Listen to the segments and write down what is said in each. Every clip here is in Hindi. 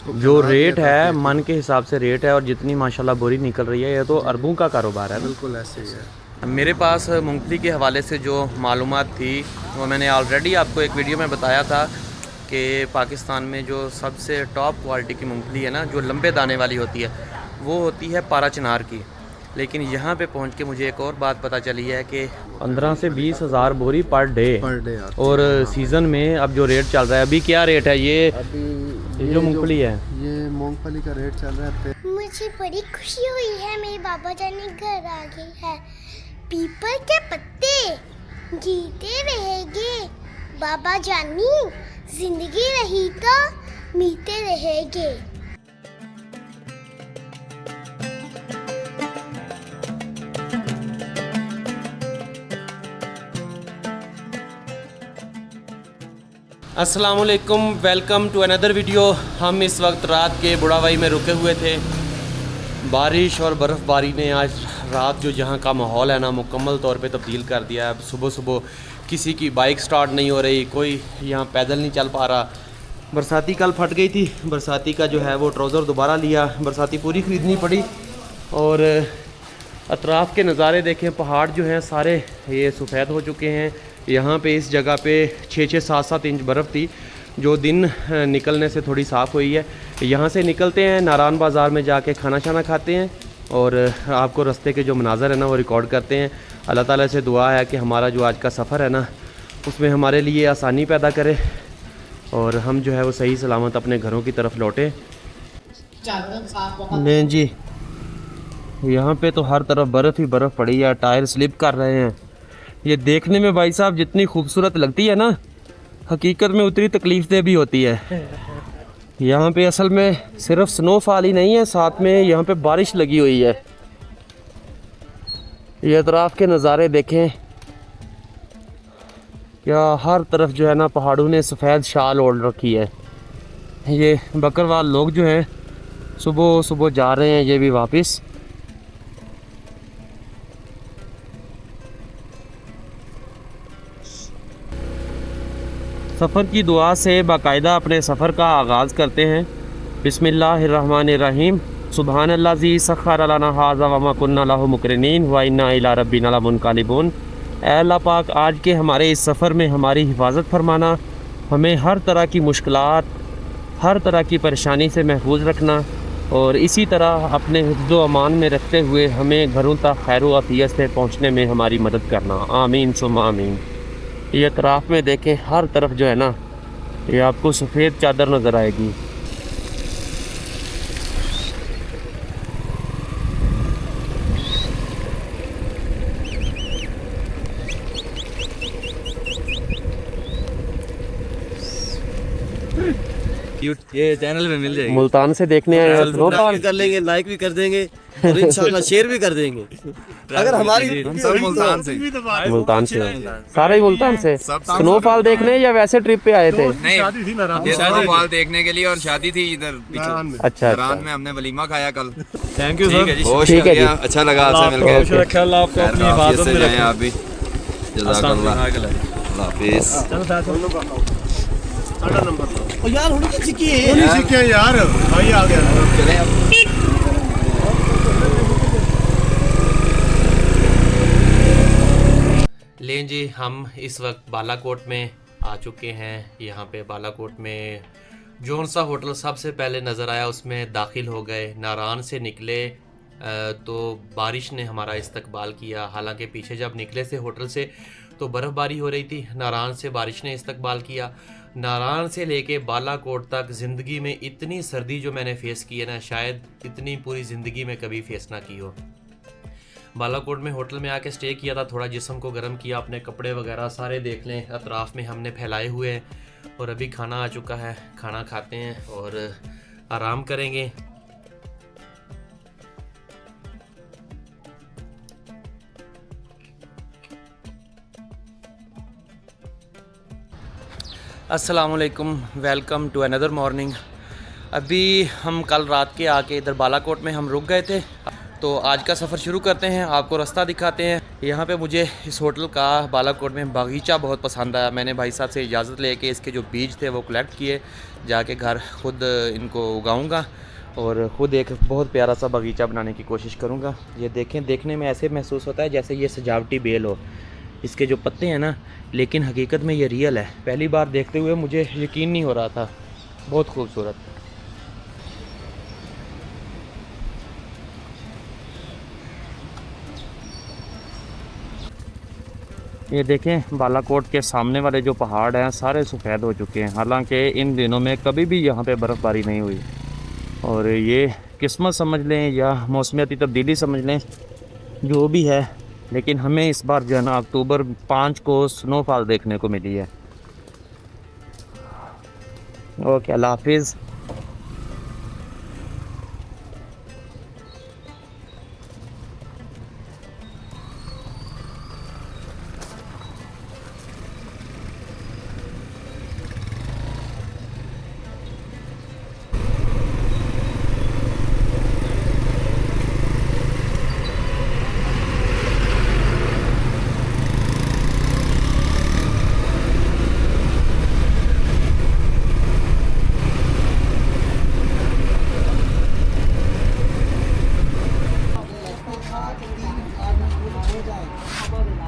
जो रेट है मन के हिसाब से रेट है, और जितनी माशाल्लाह बोरी निकल रही है, ये तो अरबों का कारोबार है। बिल्कुल ऐसे ही है। मेरे पास मूंगफली के हवाले से जो मालूमात थी वो मैंने ऑलरेडी आपको एक वीडियो में बताया था कि पाकिस्तान में जो सबसे टॉप क्वालिटी की मूंगफली है ना, जो लंबे दाने वाली होती है, वो होती है पारा चिनार की। लेकिन यहाँ पे पहुँच के मुझे एक और बात पता चली है कि 15 से 20 हज़ार बोरी पर डे और सीज़न में अब जो रेट चल रहा है, अभी क्या रेट है अभी ये जो मूंगफली है? ये मूंगफली का रेट चल रहा है। मुझे बड़ी खुशी हुई है, मेरे बाबा जानी घर आ गई है। पीपल के पत्ते जीते रहेंगे बाबा जानी, जिंदगी रही तो मीठे रहेंगे। अस्सलामुअलैकुम, वेलकम टू अनदर वीडियो। हम इस वक्त रात के बुढ़ावाई में रुके हुए थे। बारिश और बर्फ़बारी ने आज रात जो यहाँ का माहौल है ना, मुकम्मल तौर पे तब्दील कर दिया है। सुबह सुबह किसी की बाइक स्टार्ट नहीं हो रही, कोई यहाँ पैदल नहीं चल पा रहा। बरसाती कल फट गई थी, बरसाती का जो है वो ट्राउज़र दोबारा लिया, बरसाती पूरी ख़रीदनी पड़ी। और अतराफ़ के नज़ारे देखें, पहाड़ जो हैं सारे ये सफ़ेद हो चुके हैं। यहाँ पे इस जगह पे 6-6, 7-7 इंच बर्फ़ थी, जो दिन निकलने से थोड़ी साफ़ हुई है। यहाँ से निकलते हैं, नारायण बाज़ार में जाके खाना शाना खाते हैं और आपको रास्ते के जो मनाज़र है ना वो रिकॉर्ड करते हैं। अल्लाह ताला से दुआ है कि हमारा जो आज का सफ़र है ना, उसमें हमारे लिए आसानी पैदा करे और हम जो है वो सही सलामत अपने घरों की तरफ लौटें। नहीं जी, यहाँ पे तो हर तरफ बर्फ़ ही बर्फ़ पड़ी है, टायर स्लिप कर रहे हैं। ये देखने में भाई साहब जितनी खूबसूरत लगती है ना, हकीकत में उतनी तकलीफ़देह भी होती है। यहाँ पे असल में सिर्फ स्नोफॉल ही नहीं है, साथ में यहाँ पे बारिश लगी हुई है। ये अतराफ़ के नज़ारे देखें, क्या हर तरफ जो है ना पहाड़ों ने सफ़ेद शाल ओढ़ रखी है। ये बकरवाल लोग जो हैं सुबह सुबह जा रहे हैं, ये भी वापस। सफ़र की दुआ से बाकायदा अपने सफ़र का आगाज़ करते हैं। बिस्मिल्लाहिर्रहमानिर्रहीम। सुबहानल्लाज़ी सख़्खर लना हाज़ा व मा कुन्ना लहु मुक़रिनीन व इन्ना इला रब्बिना लमुनक़लिबून। ऐ अल्लाह पाक, आज के हमारे इस सफ़र में हमारी हिफाजत फरमाना, हमें हर तरह की मुश्किलात, हर तरह की परेशानी से महफूज रखना और इसी तरह अपने हिफ्ज़ व अमान में रखते हुए हमें घरों तक खैर व आफ़ियत से पहुँचने में हमारी मदद करना। आमीन सुम्मा आमीन। ये अतराफ़ में देखें, हर तरफ जो है ना, ये आपको सफ़ेद चादर नज़र आएगी। ये चैनल में मिल जाएगी। मुल्तान से देखने आए हैं, लाइक कर लेंगे, लाइक भी कर देंगे और इंशाल्लाह शेयर भी कर देंगे। अगर हमारी हम सब मुल्तान से सारे ही मुल्तान से स्नोफॉल देखने या वैसे ट्रिप पे आए थे? नहीं, ये स्नोफॉल देखने के लिए और शादी थी इधर पीछे अच्छा, नारायण में। हमने वलीमा खाया कल। थैंक यू सर, ठीक है जी। अच्छा लगा आपसे मिलकर। रखा अल्लाह आपको अपनी हिफाजत में रखे। आप भी जज़ाकल्लाह, अल्लाह हाफिज़। यार होनी तो चिकी है यार भाई आ गया। चले अब। लें जी, हम इस वक्त बालाकोट में आ चुके हैं। यहाँ पे बालाकोट में जौन सा होटल सबसे पहले नज़र आया उसमें दाखिल हो गए। नारायण से निकले तो बारिश ने हमारा इस्तकबाल किया। हालांकि पीछे जब निकले से होटल से तो बर्फ़बारी हो रही थी, नारायण से बारिश ने इस्तकबाल किया। नारायण से लेके बालाकोट तक ज़िंदगी में इतनी सर्दी जो मैंने फ़ेस की है ना, शायद इतनी पूरी ज़िंदगी में कभी फ़ेस ना की हो। बालाकोट में होटल में आके स्टे किया था, थोड़ा जिस्म को गर्म किया, अपने कपड़े वगैरह सारे देख लें अतराफ़ में हमने फैलाए हुए हैं। और अभी खाना आ चुका है, खाना खाते हैं और आराम करेंगे। अस्सलामुअलैकुम, वेलकम टू अनदर मॉर्निंग। अभी हम कल रात के आके इधर बालाकोट में हम रुक गए थे। तो आज का सफ़र शुरू करते हैं, आपको रास्ता दिखाते हैं। यहाँ पे मुझे इस होटल का बालाकोट में बागीचा बहुत पसंद आया। मैंने भाई साहब से इजाज़त लेके इसके जो बीज थे वो कलेक्ट किए, जाके घर ख़ुद इनको उगाऊँगा और ख़ुद एक बहुत प्यारा सा बागीचा बनाने की कोशिश करूँगा। ये देखें, देखने में ऐसे महसूस होता है जैसे ये सजावटी बेल हो, इसके जो पत्ते हैं ना, लेकिन हकीकत में ये रियल है। पहली बार देखते हुए मुझे यकीन नहीं हो रहा था। बहुत खूबसूरत। ये देखें, बालाकोट के सामने वाले जो पहाड़ हैं सारे सफ़ेद हो चुके हैं, हालांकि इन दिनों में कभी भी यहाँ पे बर्फ़बारी नहीं हुई। और ये किस्मत समझ लें या मौसमियाती तब्दीली समझ लें, जो भी है, लेकिन हमें इस बार जो है ना अक्टूबर 5 को स्नोफॉल देखने को मिली है। ओके, अल्लाह हाफिज़।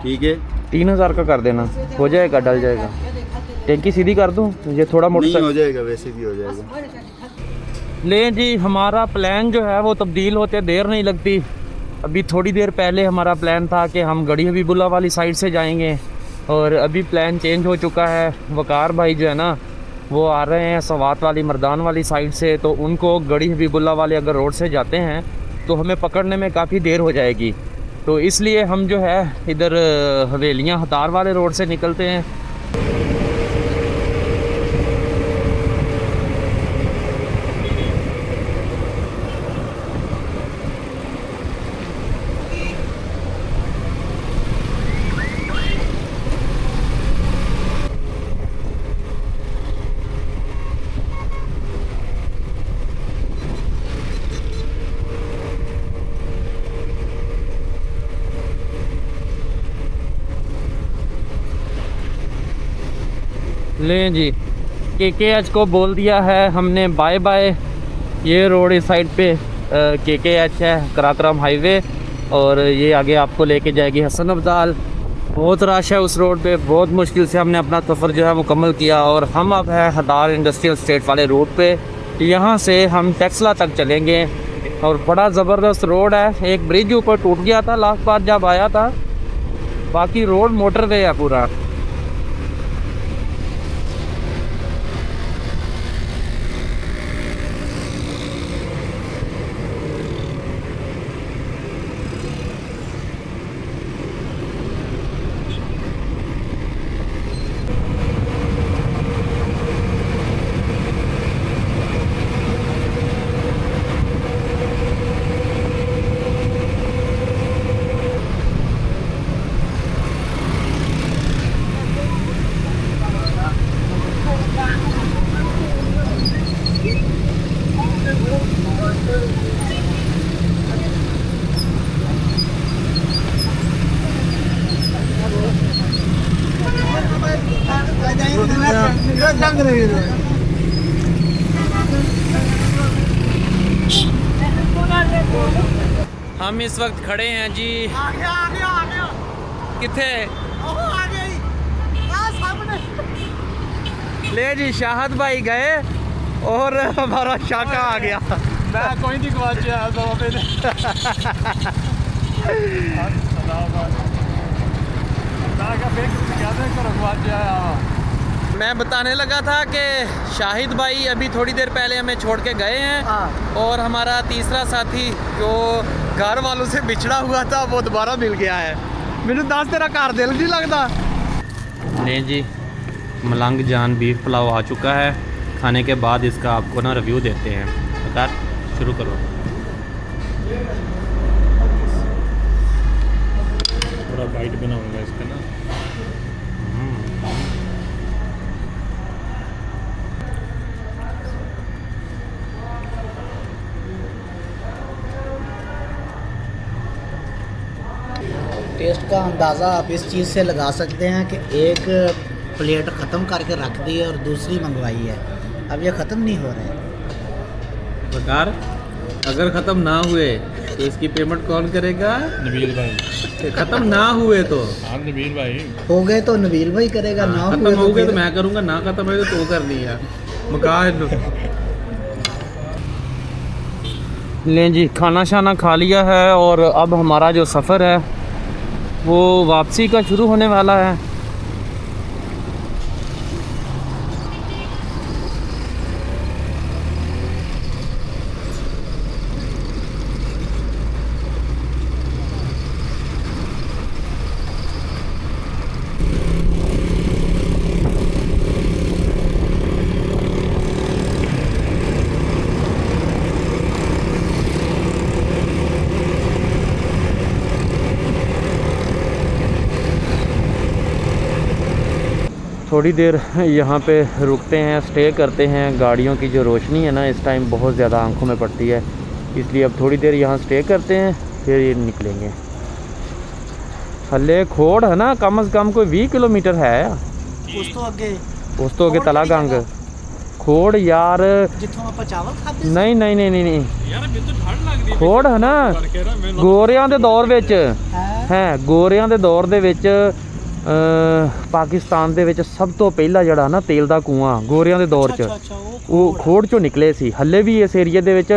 ठीक है, 3000 का कर देना, हो जाएगा, डल जाएगा। टैंकी सीधी कर दूँ, ये थोड़ा नहीं मोटर हो जाएगा, वैसे भी हो जाएगा। लें जी, हमारा प्लान जो है वो तब्दील होते देर नहीं लगती। अभी थोड़ी देर पहले हमारा प्लान था कि हम गढ़ी हबीबुल्ला वाली साइड से जाएंगे, और अभी प्लान चेंज हो चुका है। वकार भाई जो है ना वो आ रहे हैं सवात वाली मर्दान वाली साइड से, तो उनको गढ़ी हबीबुल्ला वाले अगर रोड से जाते हैं तो हमें पकड़ने में काफ़ी देर हो जाएगी। तो इसलिए हम जो है इधर हवेलियाँ हतार वाले रोड से निकलते हैं। लें जी, KKH को बोल दिया है हमने बाय बाय। ये रोड इस साइड पे KKH है, कराक्रम हाईवे, और ये आगे आपको लेके जाएगी हसन अब्दाल। बहुत रश है उस रोड पे, बहुत मुश्किल से हमने अपना सफ़र जो है मुकम्मल किया, और हम अब है हदार इंडस्ट्रियल स्टेट वाले रोड पे। यहाँ से हम टेक्सला तक चलेंगे, और बड़ा ज़बरदस्त रोड है। एक ब्रिज ऊपर टूट गया था लास्ट बार जब आया था, बाकी रोड मोटरवे है पूरा। हम इस वक्त खड़े हैं जी, किथे ले जी, शाहद भाई गए और हमारा शाका आ गया। मैं कोई नहीं गवाचा मैं बताने लगा था कि शाहिद भाई अभी थोड़ी देर पहले हमें छोड़ के गए हैं, और हमारा तीसरा साथी जो घर वालों से बिछड़ा हुआ था वो दोबारा मिल गया है। मैंने दस तेरा घर दिल नहीं लगता। नहीं जी, मलंग जान बीफ पुलाव आ चुका है। खाने के बाद इसका आपको ना रिव्यू देते हैं। बता, शुरू करो। थोड़ा बाइट बनाऊंगा इसका ना। टेस्ट का अंदाज़ा आप इस चीज़ से लगा सकते हैं कि एक प्लेट ख़त्म करके रख दी है और दूसरी मंगवाई है, अब ये ख़त्म नहीं हो रहा है। सरकार अगर ख़त्म ना हुए तो इसकी पेमेंट कौन करेगा? नबील भाई। ख़त्म ना हुए तो हाँ नबील भाई। हो गए तो नबील भाई करेगा, ना ख़त्म हो गए तो फिर- मैं करूँगा, ना ख़त्म हो तो करनी है मका। लें जी, खाना शाना खा लिया है और अब हमारा जो सफ़र है वो वापसी का शुरू होने वाला है। थोड़ी देर यहाँ पे रुकते हैं, स्टे करते हैं। गाड़ियों की जो रोशनी है ना इस टाइम बहुत ज़्यादा आंखों में पड़ती है, इसलिए अब थोड़ी देर यहाँ स्टे करते हैं फिर ये निकलेंगे। हले खोड़ है ना, कम से कम कोई 20 किलोमीटर है। उस तो अगे तला गंग खोड़ यार, जिथों आप चावल खाते नहीं नहीं नहीं नहीं नहीं यार मैं तो ठंड लग रही खोड़ है ना ਗੋਰਿਆਂ ਦੇ ਦੌਰ ਵਿੱਚ ਹੈ, ਗੋਰਿਆਂ ਦੇ ਦੌਰ ਦੇ ਵਿੱਚ ਪਾਕਿਸਤਾਨ ਦੇ ਵਿੱਚ ਸਭ ਤੋਂ ਪਹਿਲਾ ਜਿਹੜਾ ਨਾ ਤੇਲ ਦਾ ਕੂਆਂ ਗੋਰਿਆਂ ਦੇ ਦੌਰ 'ਚ ਉਹ ਖੋੜ ਚੋਂ ਨਿਕਲੇ ਸੀ। ਹੱਲੇ ਵੀ ਇਸ ਏਰੀਆ ਦੇ ਵਿੱਚ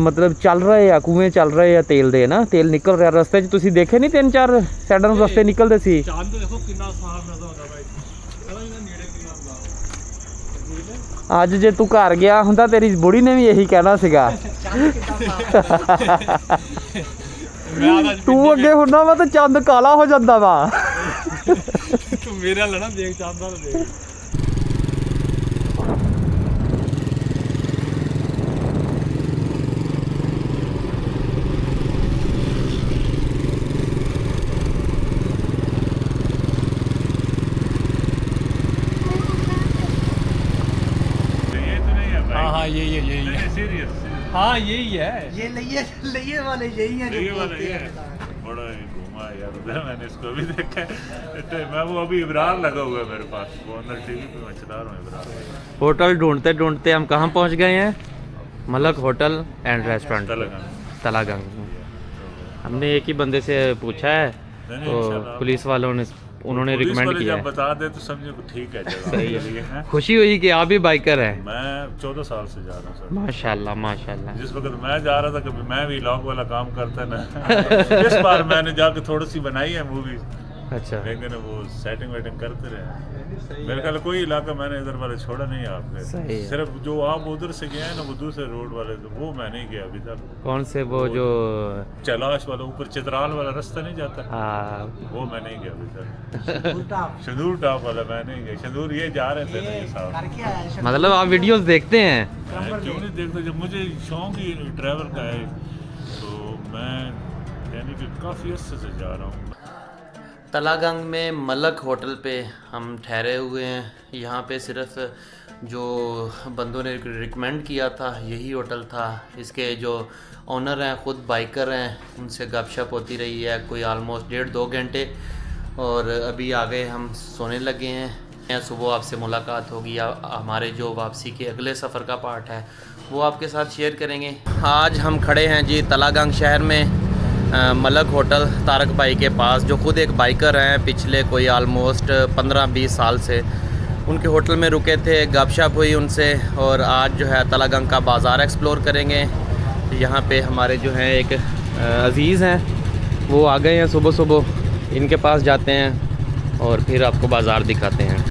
ਮਤਲਬ ਚੱਲ ਰਹੇ ਆ, ਕੂਏ ਚੱਲ ਰਹੇ ਆ ਤੇਲ ਦੇ ਨਾ, ਤੇਲ ਨਿਕਲ ਰਿਹਾ ਰਸਤੇ 'ਚ। ਤੁਸੀਂ ਦੇਖੇ ਨਹੀਂ 3-4 ਸਾਈਡਾਂ ਨੂੰ ਰਸਤੇ ਨਿਕਲਦੇ ਸੀ। ਚਾਂਦ ਦੇਖੋ ਕਿੰਨਾ ਸਾਫ਼ ਨਜ਼ਰ ਆਉਂਦਾ ਭਾਈ, ਇਹਦਾ ਨੇੜੇ ਕਿੰਨਾ ਹੁੰਦਾ। ਅੱਜ ਜੇ ਤੂੰ ਘਰ ਗਿਆ ਹੁੰਦਾ ਤੇਰੀ ਬੁੜੀ ਨੇ ਵੀ ਇਹੀ ਕਹਿਣਾ ਸੀਗਾ। ਤੂੰ ਅੱਗੇ ਹੁੰਦਾ ਵਾ ਤਾਂ ਚੰਦ ਕਾਲਾ ਹੋ ਜਾਂਦਾ ਵਾ। ਤੂੰ ਮੇਰੇ ਨਾਲ ਨਾ ਦੇਖ, ਚਾਂਦ ਨਾਲ ਦੇਖ। हाँ यही है सीरियस। हाँ यही है, ये लिए वाले यही हैं जो बोलते हैं। बड़ा ही घूमा यार उधर, मैंने इसको भी देखा है। मैं वो अभी इब्रार लगा हुआ है मेरे पास, वो अंदर टीवी पे मैं चला रहा हूँ इब्रार। होटल ढूंढते ढूंढते हम कहाँ पहुँच गए हैं? Malak hotel and restaurant Talagang. हमने एक ही बंदे से पूछा है तो पुलिस वालों ने उन्होंने रिकमेंड किया है। बता दे तो समझो ठीक है जगह सही के है। लिए है। खुशी हुई कि आप भी बाइकर हैं। मैं 14 साल से जा रहा हूँ सर। माशाल्लाह माशाल्लाह। जिस वक्त मैं जा रहा था कभी मैं भी लॉग वाला काम करता ना। इस बार मैंने जाके थोड़ी सी बनाई है मूवी, अच्छा, लेकिन वो सेटिंग वेटिंग करते रहे। मेरे ख्याल कोई इलाका मैंने इधर वाले छोड़ा नहीं आपने, सही है। सिर्फ जो आप उधर से गए हैं ना वो दूसरे रोड वाले, तो वो मैं नहीं गया अभी तक। कौन से वो जो कैलाश वाला ऊपर चित्राल वाला रास्ता नहीं जाता, हाँ वो मैं नहीं गया अभी तक। शंदूर टॉप वाला मैं नहीं गया। शंदूर ये जा रहे थे ना ये साहब। मतलब आप वीडियोस देखते हैं? मैं क्यों नहीं देखता, जब मुझे शौक ही ट्रैवल का है तो मैं यानी कि काफ़ी अर्से से जा रहा हूँ। तलागंग में मलक होटल पे हम ठहरे हुए हैं। यहाँ पे सिर्फ जो बंदों ने रिकमेंड किया था यही होटल था। इसके जो ओनर हैं ख़ुद बाइकर हैं, उनसे गपशप होती रही है कोई ऑलमोस्ट 1.5-2 घंटे, और अभी आ गए हम सोने लगे हैं। सुबह आपसे मुलाकात होगी, हमारे जो वापसी के अगले सफ़र का पार्ट है वो आपके साथ शेयर करेंगे। आज हम खड़े हैं जी तलागंग शहर में मलक होटल तारक भाई के पास, जो ख़ुद एक बाइकर हैं। पिछले कोई आलमोस्ट 15-20 साल से उनके होटल में रुके थे, गपशप हुई उनसे, और आज जो है तलागंग का बाज़ार एक्सप्लोर करेंगे। यहाँ पे हमारे जो हैं एक अज़ीज़ हैं, वो आ गए हैं सुबह सुबह, इनके पास जाते हैं और फिर आपको बाज़ार दिखाते हैं।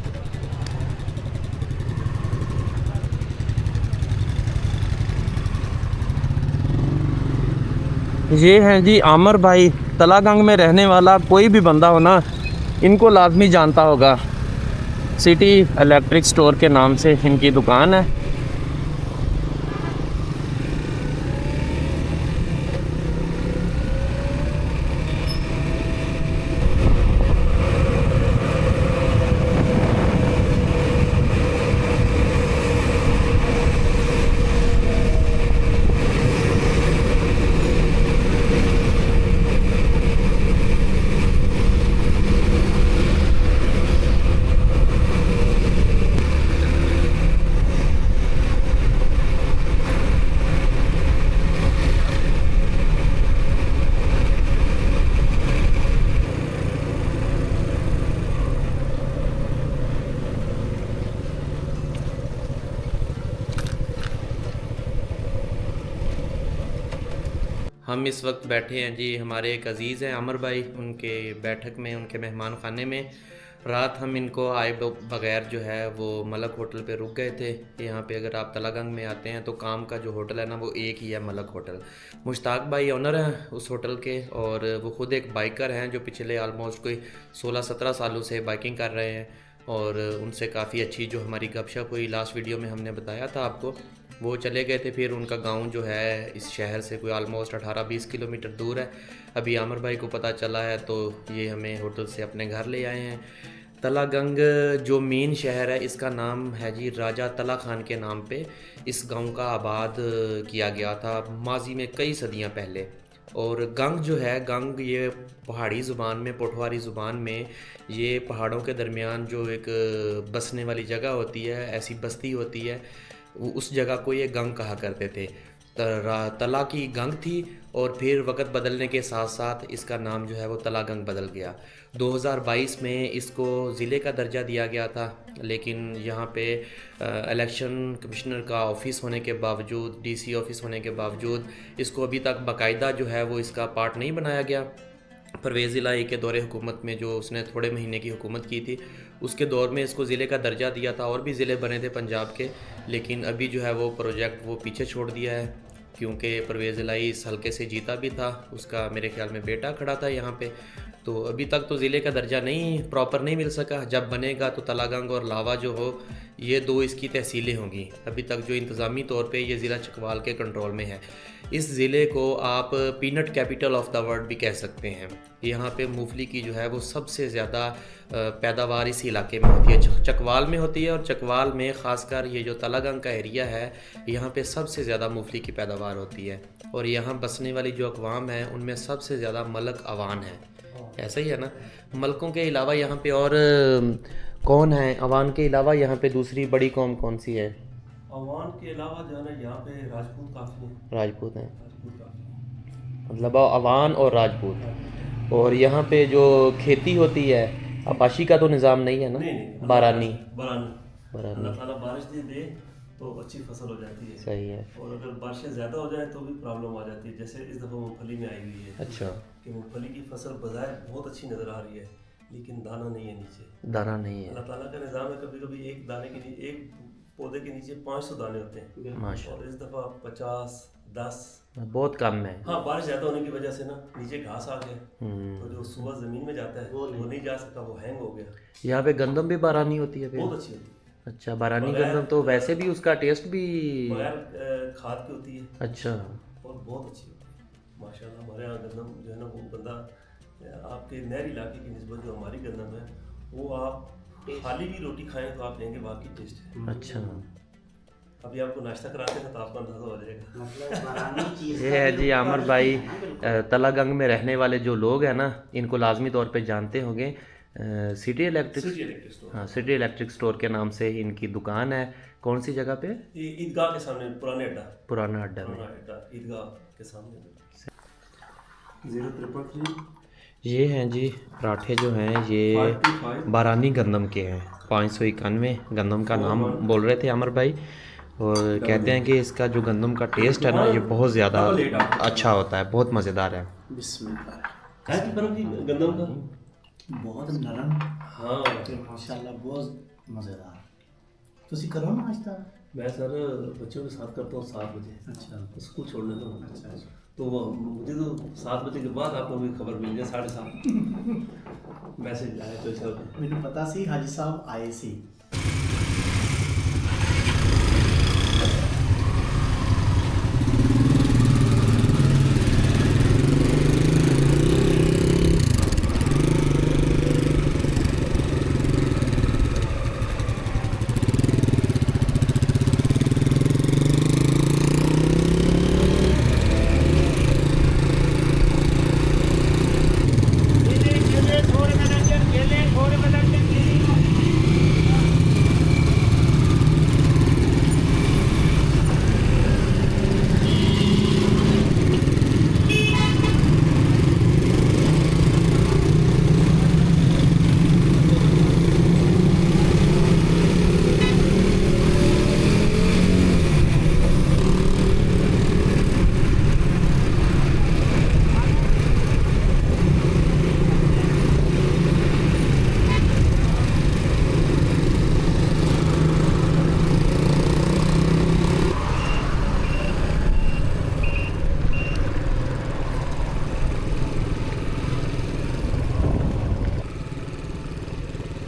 ये हैं जी आमिर भाई, तलागंग में रहने वाला कोई भी बंदा हो ना इनको लाजमी जानता होगा। सिटी इलेक्ट्रिक स्टोर के नाम से इनकी दुकान है। हम इस वक्त बैठे हैं जी, हमारे एक अज़ीज़ हैं अमर भाई, उनके बैठक में, उनके मेहमान खाने में। रात हम इनको आए बगैर जो है वो मलक होटल पे रुक गए थे। यहाँ पे अगर आप तलागंग में आते हैं तो काम का जो होटल है ना वो एक ही है, मलक होटल। मुश्ताक भाई ओनर हैं उस होटल के, और वो ख़ुद एक बाइकर हैं जो पिछले आलमोस्ट कोई 16-17 सालों से बाइकिंग कर रहे हैं। और उनसे काफ़ी अच्छी जो हमारी गपशप हुई, लास्ट वीडियो में हमने बताया था आपको, वो चले गए थे। फिर उनका गांव जो है इस शहर से कोई आलमोस्ट 18-20 किलोमीटर दूर है। अभी आमिर भाई को पता चला है तो ये हमें होटल से अपने घर ले आए हैं। तलागंग जो मेन शहर है इसका नाम है जी राजा तला खान के नाम पे इस गांव का आबाद किया गया था माजी में कई सदियां पहले। और गंग जो है, गंग ये पहाड़ी ज़ुबान में, पोठवारी ज़ुबान में, ये पहाड़ों के दरमियान जो एक बसने वाली जगह होती है, ऐसी बस्ती होती है, उस जगह को ये गंग कहा करते थे। तला की गंग थी और फिर वक्त बदलने के साथ साथ इसका नाम जो है वो तलागंग बदल गया। 2022 में इसको ज़िले का दर्जा दिया गया था, लेकिन यहाँ पे इलेक्शन कमिश्नर का ऑफ़िस होने के बावजूद, डीसी ऑफ़िस होने के बावजूद इसको अभी तक बाकायदा जो है वो इसका पार्ट नहीं बनाया गया। परवेज़ इलाही के दौरे हुकूमत में जो उसने थोड़े महीने की हुकूमत की थी, उसके दौर में इसको ज़िले का दर्जा दिया था, और भी ज़िले बने थे पंजाब के, लेकिन अभी जो है वो प्रोजेक्ट वो पीछे छोड़ दिया है क्योंकि परवेज़ इलाही इस हल्के से जीता भी था, उसका मेरे ख्याल में बेटा खड़ा था यहाँ पे, तो अभी तक तो ज़िले का दर्जा नहीं प्रॉपर नहीं मिल सका। जब बनेगा तो तलागंग और लावा जो हो, ये दो इसकी तहसीलें होंगी। अभी तक जो इंतज़ामी तौर पे ये ज़िला चकवाल के कंट्रोल में है। इस ज़िले को आप peanut capital of the world भी कह सकते हैं। यहाँ पे मूंगफली की जो है वो सबसे ज़्यादा पैदावार इस इलाके में होती है, चकवाल में होती है, और चकवाल में ख़ासकर ये जो तलागंग का एरिया है, यहाँ पे सबसे ज़्यादा मूंगफली की पैदावार होती है। और यहाँ बसने वाली जो अक़वाम है उनमें सबसे ज़्यादा मलक अवान है। ऐसा ही है ना? मलकों के अलावा यहाँ पे और कौन है? अवान के अलावा यहाँ पे दूसरी बड़ी कौम कौन सी है? अवान के अलावा जो है ना यहाँ पे राजपूत काफ़ी हैं। राजपूत हैं, मतलब अवान और राजपूत। और यहाँ पे जो खेती होती है, अपाशी का तो निज़ाम नहीं है ना? नहीं, बारानी। अल्लाह ताला बारिश दे तो अच्छी फसल हो जाती है। सही है। और अगर बारिशें ज़्यादा हो जाए तो भी प्रॉब्लम आ जाती है। जैसे इस दफ़ा मूंगफली में आई हुई है। अच्छा। कि मूंगफली की फसल बज़ाहिर बहुत अच्छी नज़र आ रही है, लेकिन दाना नहीं है नीचे। दाना नहीं है। अल्लाह ताला का निज़ाम है, कभी कभी एक दाने के लिए, एक पौधे के नीचे 500 दाने होते हैं। माशाअल्लाह। और इस दफ़ा 50, 10 बहुत कम है। हाँ, बारिश ज़्यादा होने की वजह से ना नीचे घास आ गया, तो जो सुबह ज़मीन में जाता है वो नहीं जा सकता, वो हैंग हो गया। यहाँ पे गंदम भी बारानी होती है? बहुत अच्छी होती है। अच्छा, बारानी गंदम तो वैसे भी उसका टेस्ट भी बगैर खाद की होती है। अच्छा। और बहुत अच्छी होती है माशाल्लाह। हमारे यहाँ गंदम जो है ना, वो बंदा आपके नहरी इलाके की निस्बत जो हमारी गंदम है, वो आप खाली भी रोटी खाएं तो आप लेंगे वाकई टेस्ट है। अच्छा। अभी आपको नाश्ता कराते हैं तो आपको अंदाजा हो जाएगा। ये है जी आमिर भाई, तलागंग में रहने वाले जो लोग हैं ना, इनको लाजमी तौर पे जानते होंगे। सिटी इलेक्ट्रिक स्टोर, हाँ, सिटी इलेक्ट्रिक स्टोर के नाम से इनकी दुकान है। कौन सी जगह पे? ईदगाह के सामने, पुराना अड्डा में, ईदगाह के सामने। 033। ये हैं जी पराठे जो हैं ये बारानी गंदम के हैं। 591 गंदम का नाम बोल रहे थे आमिर भाई, और कहते हैं कि इसका जो गंदम का टेस्ट है ना, ये बहुत ज़्यादा अच्छा होता है, बहुत मज़ेदार है। गंदम का बहुत नरम। हाँ माशाल्लाह, बहुत मज़ेदार। तुसी करो ना नाश्ता? मैं सर बच्चों के साथ करता हूँ 7 बजे। अच्छा। स्कूल छोड़ने दो। अच्छा। तो मुझे तो 7 बजे के बाद आपको भी खबर मिल जाए, 7:30 मैसेज आया तो सर मैंने पता सी हाजी साहब आए सी।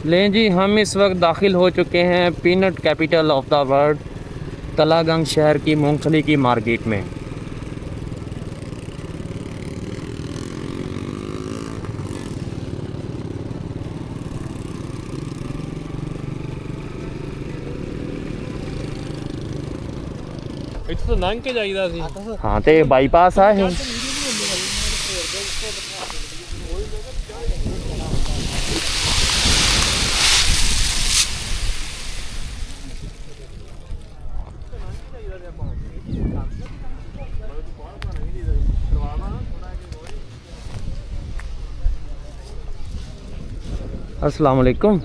लें जी, हम इस वक्त दाखिल हो चुके हैं peanut capital of the world Talagang शहर की मूंगफली की मार्केट में। ਇੱਥੇ ਤਾਂ ਲੰਘ ਕੇ ਜਾਈਦਾ ਸੀ। हाँ तो बाईपास है। अस्सलाम वालेकुम।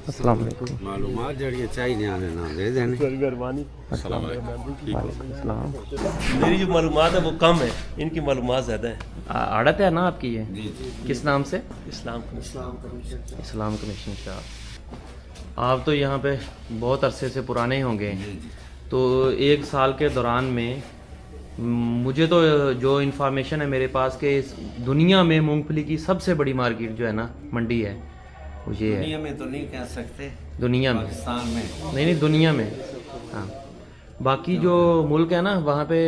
अस्सलाम वालेकुम। मालूमात जड़िए चाहिए आने ना दे देने। अस्सलाम वालेकुम। अस्सलाम। मेरी जो मालूमात है वो कम है, इनकी मालूमात ज़्यादा है। आड़त है ना आपकी ये? किस नाम से? इस्लाम इस्लाम कमीशन शाह। आप तो यहाँ पे बहुत अरसे से पुराने ही होंगे, तो एक साल के दौरान में मुझे तो जो इन्फॉर्मेशन है मेरे पास कि इस दुनिया में मूंगफली की सबसे बड़ी मार्केट जो है ना मंडी है वो ये है। दुनिया में तो नहीं कह सकते, दुनिया में, पाकिस्तान में नहीं दुनिया में। हाँ, बाकी जो मुल्क है ना वहाँ पे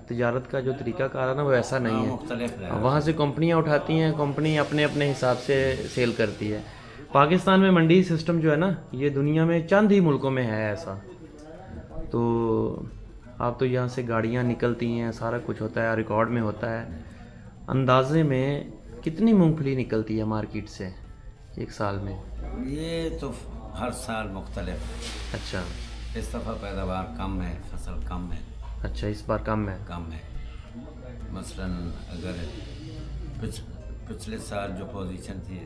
तिजारत का जो तरीकाकार है ना वो ऐसा नहीं है। मुख्तलिफ है। वहाँ से कंपनियाँ उठाती हैं, कंपनी अपने अपने हिसाब से सेल करती है। पाकिस्तान में मंडी सिस्टम जो है ना ये दुनिया में चंद ही मुल्कों में है ऐसा। तो आप तो यहाँ से गाड़ियाँ निकलती हैं, सारा कुछ होता है, रिकॉर्ड में होता है। अंदाजे में कितनी मूंगफली निकलती है मार्केट से एक साल में? ये तो हर साल मुख्तलिफ। अच्छा, इस दफ़ा पैदावार कम है, फसल कम है। अच्छा, इस बार कम है। मसलन अगर पिछले साल जो पोजीशन थी,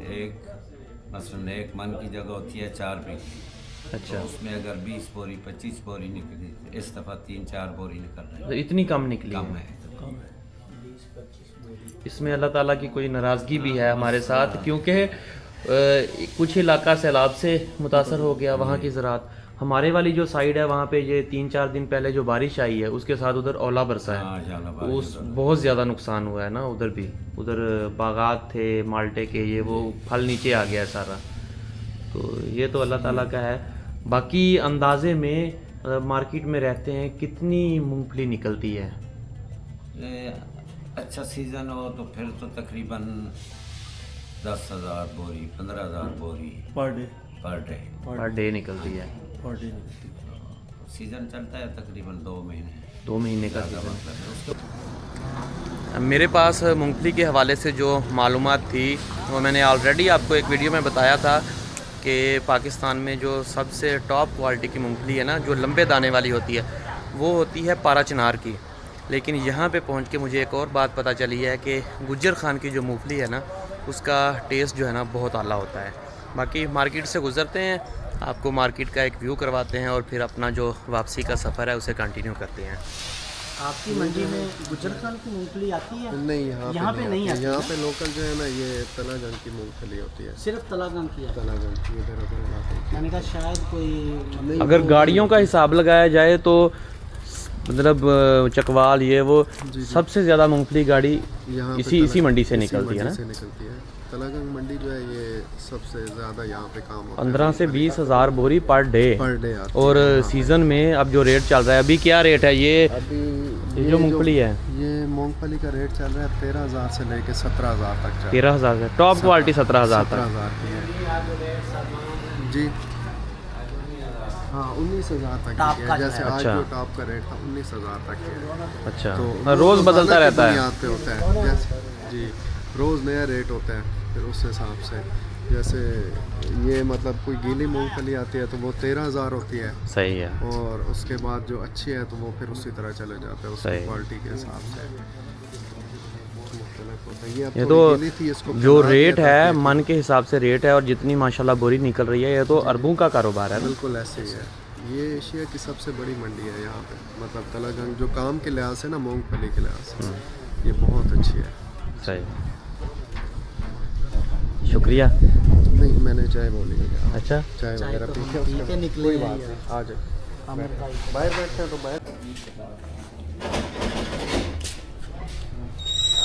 मसलन 1 मन की जगह होती है 4 बीघे। अच्छा, तो उसमें अगर 20 बोरी 25 बोरी निकली, इस दफ़ा 3-4 बोरी निकल रही तो इतनी कम निकली कम है। है। इसमें अल्लाह ताला की कोई नाराज़गी भी है हमारे साथ, क्योंकि कुछ इलाका सैलाब से मुतासर हो गया, वहाँ की ज़रात। हमारे वाली जो साइड है वहाँ पे ये 3-4 दिन पहले जो बारिश आई है उसके साथ उधर ओला बरसा है, उस बहुत ज़्यादा नुकसान हुआ है ना उधर भी। उधर बागात थे माल्टे के, ये वो फल नीचे आ गया है सारा। तो ये तो अल्लाह ताला का है। बाकी अंदाजे में मार्केट में रहते हैं कितनी मूंगफली निकलती है? अच्छा सीज़न हो तो फिर तो तकरीबन 10,000 बोरी 15,000 बोरी पर डे निकलती है। सीज़न चलता है तकरीबन 2 महीने। 2 महीने का सीज़न। मेरे पास मूंगफली के हवाले से जो मालूमात थी वो मैंने ऑलरेडी आपको एक वीडियो में बताया था कि पाकिस्तान में जो सबसे टॉप क्वालिटी की मूंगफली है ना, जो लंबे दाने वाली होती है, वो होती है पारा चिनार की। लेकिन यहाँ पे पहुँच के मुझे एक और बात पता चली है कि गुज्जर खान की जो मूंगफली है ना उसका टेस्ट जो है ना बहुत आला होता है। बाकी मार्केट से गुज़रते हैं, आपको मार्केट का एक व्यू करवाते हैं और फिर अपना जो वापसी का सफ़र है उसे कंटिन्यू करते हैं। आपकी मंडी में गुजर खान की मूंगफली आती है? नहीं, यहाँ पे नहीं आती। यहाँ है? पे लोकल जो है ना ये तलागंग की मूंगफली होती है। सिर्फ तलागंग की है? तलागंग की इधर उधर इलाके की। मैंने कहा शायद कोई अगर गाड़ियों का हिसाब लगाया जाए तो मतलब चकवाल ये वो सबसे ज़्यादा मूंगफली गाड़ी इसी मंडी से निकलती है ना। तलागंग मंडी जो है ये सबसे ज़्यादा यहाँ पे काम होता है। 15 से 20 हज़ार बोरी पर डे आती और सीज़न में अब जो रेट चल रहा है, अभी क्या रेट है ये? अभी ये जो मूंगफली है ये मूंगफली का रेट चल रहा है 13,000 से लेके 17,000 तक। 13,000 से टॉप क्वालिटी 17,000 तक। 17,000 की है जी। हाँ, 19,000 तक की है। जैसे आज जो टॉप का रेट था 19,000 तक है। अच्छा, तो रोज़ बदलता रहता है। पे होता है जैसे जी, रोज़ नया रेट होता है। फिर उस हिसाब से जैसे ये मतलब कोई गीली मूंगफली आती है तो वो 13,000 होती है। सही है। और उसके बाद जो अच्छी है तो वो फिर उसी तरह चले जाते हैं उसकी क्वालिटी के हिसाब से। ये तो जो रेट है मन के हिसाब से रेट है, और जितनी माशाल्लाह बोरी निकल रही है ये तो अरबों का कारोबार है। बिल्कुल ऐसे ही है। ये एशिया की सबसे बड़ी मंडी है यहाँ पे, मतलब तलागंग जो काम के लिहाज से ना, मूंगफली के लिहाज से ये बहुत अच्छी है। सही, शुक्रिया। नहीं, मैंने चाय बोली है। अच्छा, चाय वगैरह पी के निकले कोई बात नहीं, आ जाए। बाहर बैठते हैं तो बाहर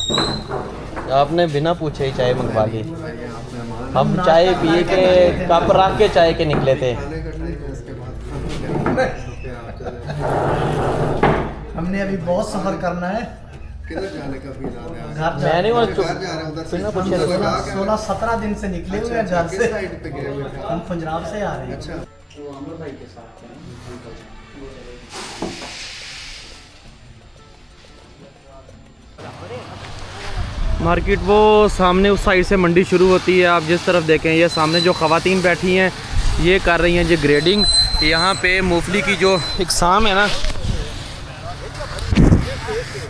आपने बिना पूछे ही चाय मंगवा ली। हम चाय पिए के कप रख के चाय के निकले थे। हमने अभी बहुत सफर करना है। किधर जाने का फिर मैं नहीं बिना पूछे 16-17 दिन से निकले हुए हैं घर से। साइड पे गए हुए थे? हम पंजाब से आ रहे हैं। अच्छा वो अमर भाई के साथ हैं। मार्केट वो सामने उस साइड से मंडी शुरू होती है। आप जिस तरफ देखें, ये सामने जो ख़वातीन बैठी हैं ये कर रही हैं जी ग्रेडिंग। यहाँ पे मूंगफली की जो इकसाम है ना,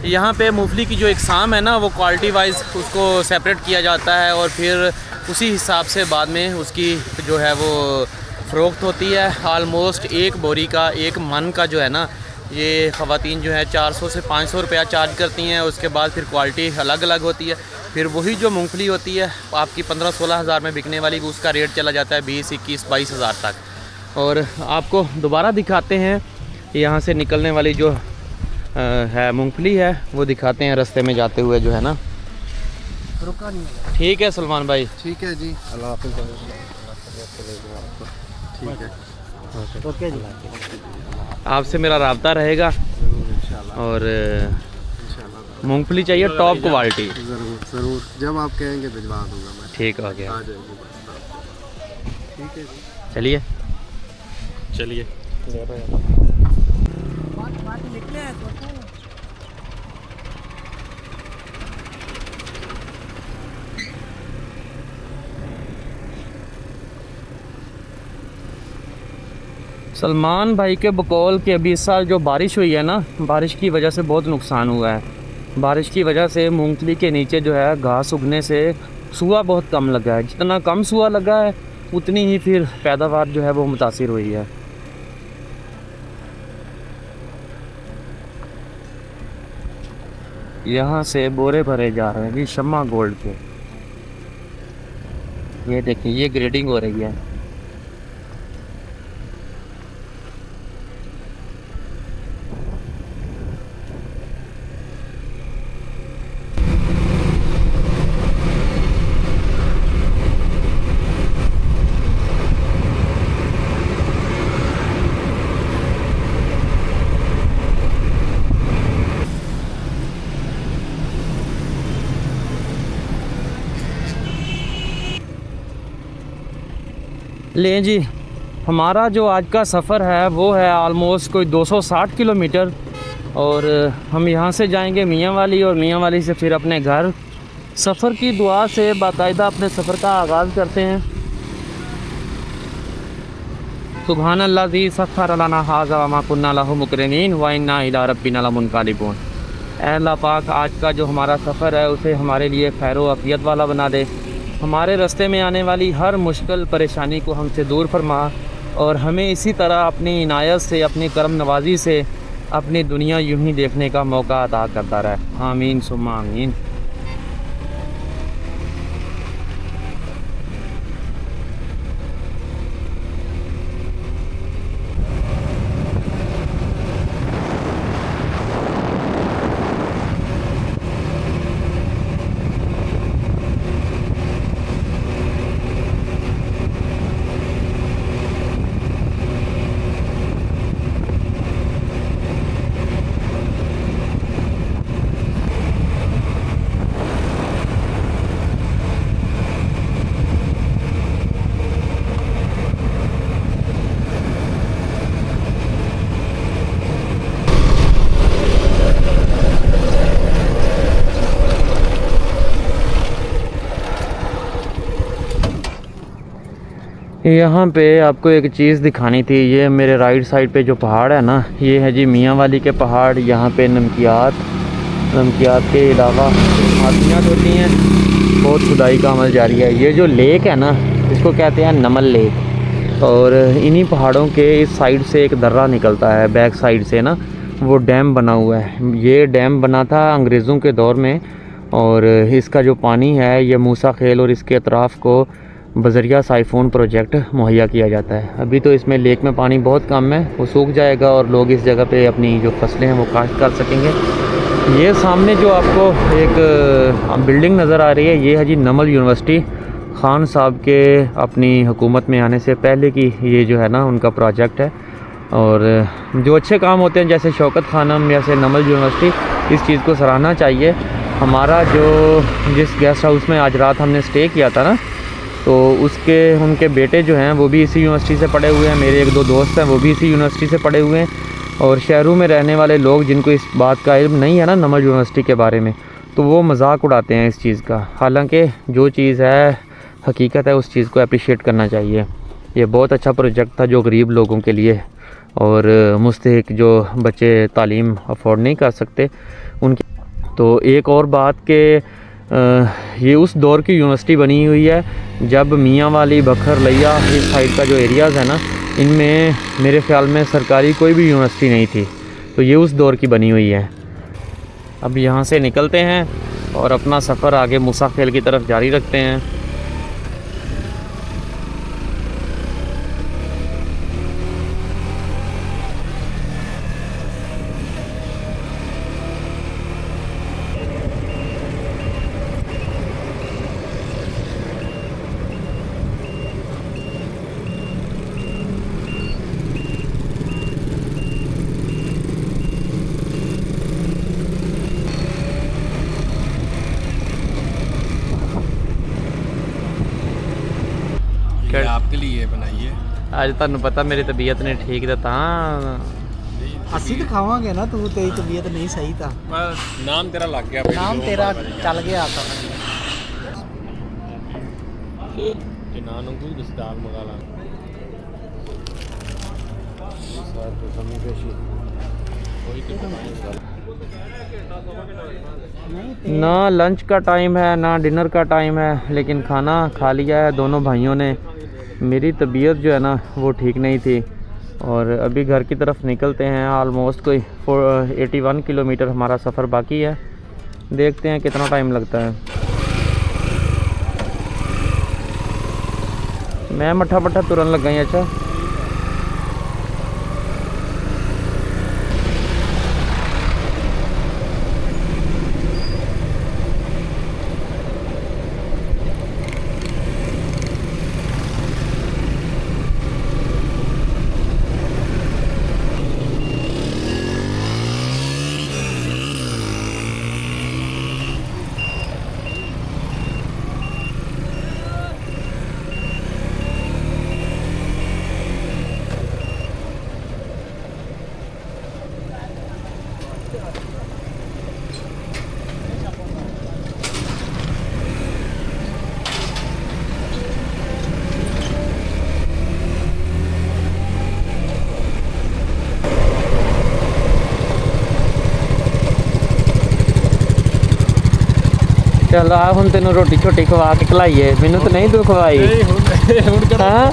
यहाँ पे मूंगफली की जो इकसाम है ना, वो क्वालिटी वाइज उसको सेपरेट किया जाता है और फिर उसी हिसाब से बाद में उसकी जो है वो फ़रोख्त होती है। आलमोस्ट एक बोरी का, एक मन का जो है ना, ये ख़वातीन जो है 400 से 500 रुपया चार्ज करती हैं। उसके बाद फिर क्वालिटी अलग अलग होती है। फिर वही जो मूंगफली होती है आपकी 15-16 हज़ार में बिकने वाली, उसका रेट चला जाता है 20-21-22 हज़ार तक। और आपको दोबारा दिखाते हैं यहाँ से निकलने वाली जो है मूंगफली है, वो दिखाते हैं रास्ते में जाते हुए जो है ना। ठीक है सलमान भाई, ठीक है जी, अल्लाह हाफ़िज़। ठीक है, ओके जी। आपसे मेरा राब्ता रहेगा और मूंगफली चाहिए टॉप क्वालिटी। ज़रूर ज़रूर, जब आप कहेंगे भिजवा दूंगा मैं। ठीक हो गया, आ जाएगी। ठीक है जी, चलिए चलिए। सलमान भाई के बकौल के अभी इस साल जो बारिश हुई है ना, बारिश की वजह से बहुत नुकसान हुआ है। बारिश की वजह से मूंगफली के नीचे जो है घास उगने से सूआ बहुत कम लगा है। जितना कम सूआ लगा है उतनी ही फिर पैदावार जो है वो मुतासिर हुई है। यहाँ से बोरे भरे जा रहे हैं जी शम्मा गोल्ड के। ये देखिए, ये ग्रेडिंग हो रही है। लें जी, हमारा जो आज का सफ़र है वो है आलमोस्ट कोई 260 किलोमीटर। और हम यहाँ से जाएंगे मियाँ वाली और मियाँ वाली से फिर अपने घर। सफ़र की दुआ से बाकायदा अपने सफ़र का आगाज़ करते हैं। सुबहान अल्लाज़ी सख़्ख़र लना हाज़ा वमा कुन्ना लहु मुक़रिनीन व इन्ना इला रब्बिना लमुनक़लिबून। ऐ अल्लाह पाक, आज का जो हमारा सफ़र है उसे हमारे लिए खैर व आफ़ियत वाला बना दे। हमारे रास्ते में आने वाली हर मुश्किल परेशानी को हमसे दूर फरमा और हमें इसी तरह अपनी इनायत से, अपनी करम नवाजी से अपनी दुनिया यूं ही देखने का मौका अता करता रहे। आमीन सुम्मा आमीन। यहाँ पे आपको एक चीज़ दिखानी थी। ये मेरे राइट साइड पे जो पहाड़ है ना, ये है जी मियाँ वाली के पहाड़। यहाँ पे नमकियात के अलावा हाथियाँ होती हैं। बहुत खुदाई का अमल जारी है। ये जो लेक है ना, इसको कहते हैं नमल लेक। और इन्हीं पहाड़ों के इस साइड से एक दर्रा निकलता है, बैक साइड से ना, वो डैम बना हुआ है। ये डैम बना था अंग्रेज़ों के दौर में और इसका जो पानी है ये मूसा खेल और इसके अतराफ़ को बजरिया साइफोन प्रोजेक्ट मुहैया किया जाता है। अभी तो इसमें लेक में पानी बहुत कम है, वो सूख जाएगा और लोग इस जगह पे अपनी जो फसलें हैं वो काश्त कर सकेंगे। ये सामने जो आपको एक बिल्डिंग नज़र आ रही है, ये है जी नमल यूनिवर्सिटी। खान साहब के अपनी हुकूमत में आने से पहले की ये जो है ना उनका प्रोजेक्ट है। और जो अच्छे काम होते हैं जैसे शौकत खानम या से नमल यूनिवर्सिटी, इस चीज़ को सराहना चाहिए। हमारा जो जिस गेस्ट हाउस में आज रात हमने स्टे किया था ना, तो उनके बेटे जो हैं वो भी इसी यूनिवर्सिटी से पढ़े हुए हैं। मेरे एक दो दोस्त हैं वो भी इसी यूनिवर्सिटी से पढ़े हुए हैं। और शहरों में रहने वाले लोग जिनको इस बात का इल्म नहीं है ना नमल यूनिवर्सिटी के बारे में, तो वो मजाक उड़ाते हैं इस चीज़ का। हालांकि जो चीज़ है हकीकत है, उस चीज़ को अप्रिशिएट करना चाहिए। ये बहुत अच्छा प्रोजेक्ट था जो गरीब लोगों के लिए और मुस्तहिक जो बच्चे तालीम अफोर्ड नहीं कर सकते उनकी। तो एक और बात के ये उस दौर की यूनिवर्सिटी बनी हुई है जब मियाँ वाली, बखर, लिया, इस साइड का जो एरियाज़ है ना, इनमें मेरे ख़्याल में सरकारी कोई भी यूनिवर्सिटी नहीं थी। तो ये उस दौर की बनी हुई है। अब यहाँ से निकलते हैं और अपना सफ़र आगे मूसा खेल की तरफ जारी रखते हैं। आपके लिए बनाई है आज तुहानू पता मेरी तबीयत नहीं ठीक था ਅਸੀਂ ਤਾਂ ਖਾਵਾਂਗੇ ਨਾ, ਤੂੰ ਤੇਰੀ ਤਬੀਅਤ ਨਹੀਂ ਸਹੀ ਤਾਂ नाम तेरा लग गया ਨਾਮ ਤੇਰਾ ਚੱਲ ਗਿਆ ਤਾਂ कि ना नंगू जिस दाल मंगा ला ना लंच का टाइम है ना डिनर का टाइम है, लेकिन खाना खा लिया है दोनों भाइयों ने। मेरी तबीयत जो है ना वो ठीक नहीं थी और अभी घर की तरफ निकलते हैं। ऑलमोस्ट कोई 81 किलोमीटर हमारा सफ़र बाकी है। देखते हैं कितना टाइम लगता है। मैं मट्ठा मट्ठा तुरन लगा ही। अच्छा चल आ हुण तेनों रोटी छोटी खवा के खिलाइए। मैनू तो नहीं तू खवाई, हाँ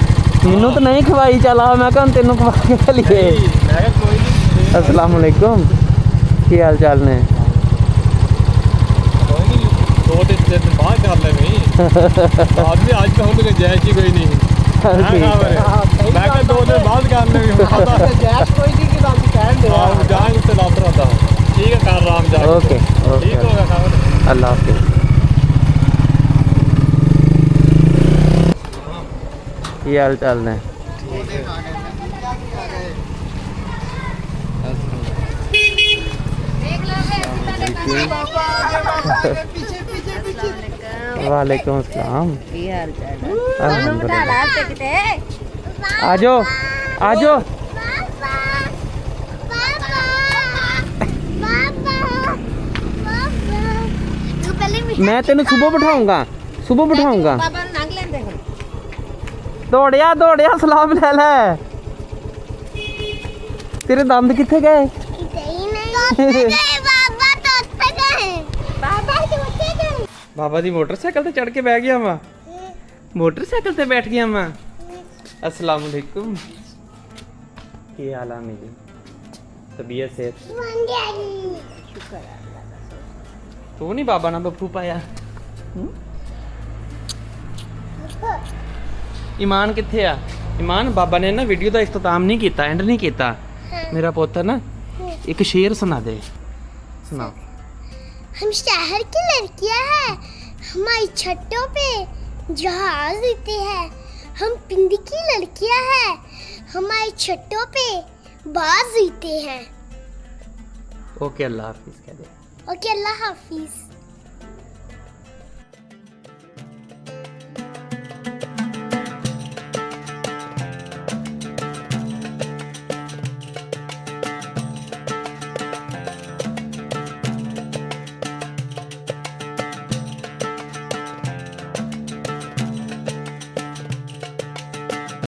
मैनू तो नहीं खवाई। चल आ मैं कहूँ तेनों खवा के खिलाइए। अस्सलाम वालेकुम, की हाल चाल ने? दो दिन बाद कर ले नहीं आदमी आज का होने का जायज ही कोई नहीं। मैं क्या 2 दिन बाद कर ले ਗੈਸ ਕੋਈ ਨਹੀਂ ਕਿ ਬਾਕੀ ਕਹਿਣ ਦੇ हां जान से लात रहता ठीक है कर राम जा। ओके ठीक हो गया खबर। अल्लाह हाफिज़। की हाल चाल ने? वालेकुम अस्सलाम। आ जाओ आ जाओ। मैं तेन सुबह बिठाऊंगा, सुबह बिठाऊंगा। दौड़िया दौड़िया सलाम ले ले। तेरे दंद किथे गए? बाबा दी मोटरसाइकिल ते चढ़ के बह गया वा, मोटरसाइकिल ते बैठ गया वा। अस्सलाम वालेकुम, की हाल है मेरी? तबीयत सेहत? तू नहीं बाबा ना बप्पू पाया? ईमान किथे आ? ईमान बाबा ने ना वीडियो का इख्तिताम नहीं किया, एंड नहीं किया। मेरा पुत्र ना एक शेर सुना दे, सुना। हम शहर की लड़कियां हैं, हमारी छतों पे जहाज देते हैं। हम पिंड की लड़कियां हैं, हमारी छतों पे बाज देते हैं। ओके, अल्लाह हाफिज़ कह दे। ओके, अल्लाह हाफिज।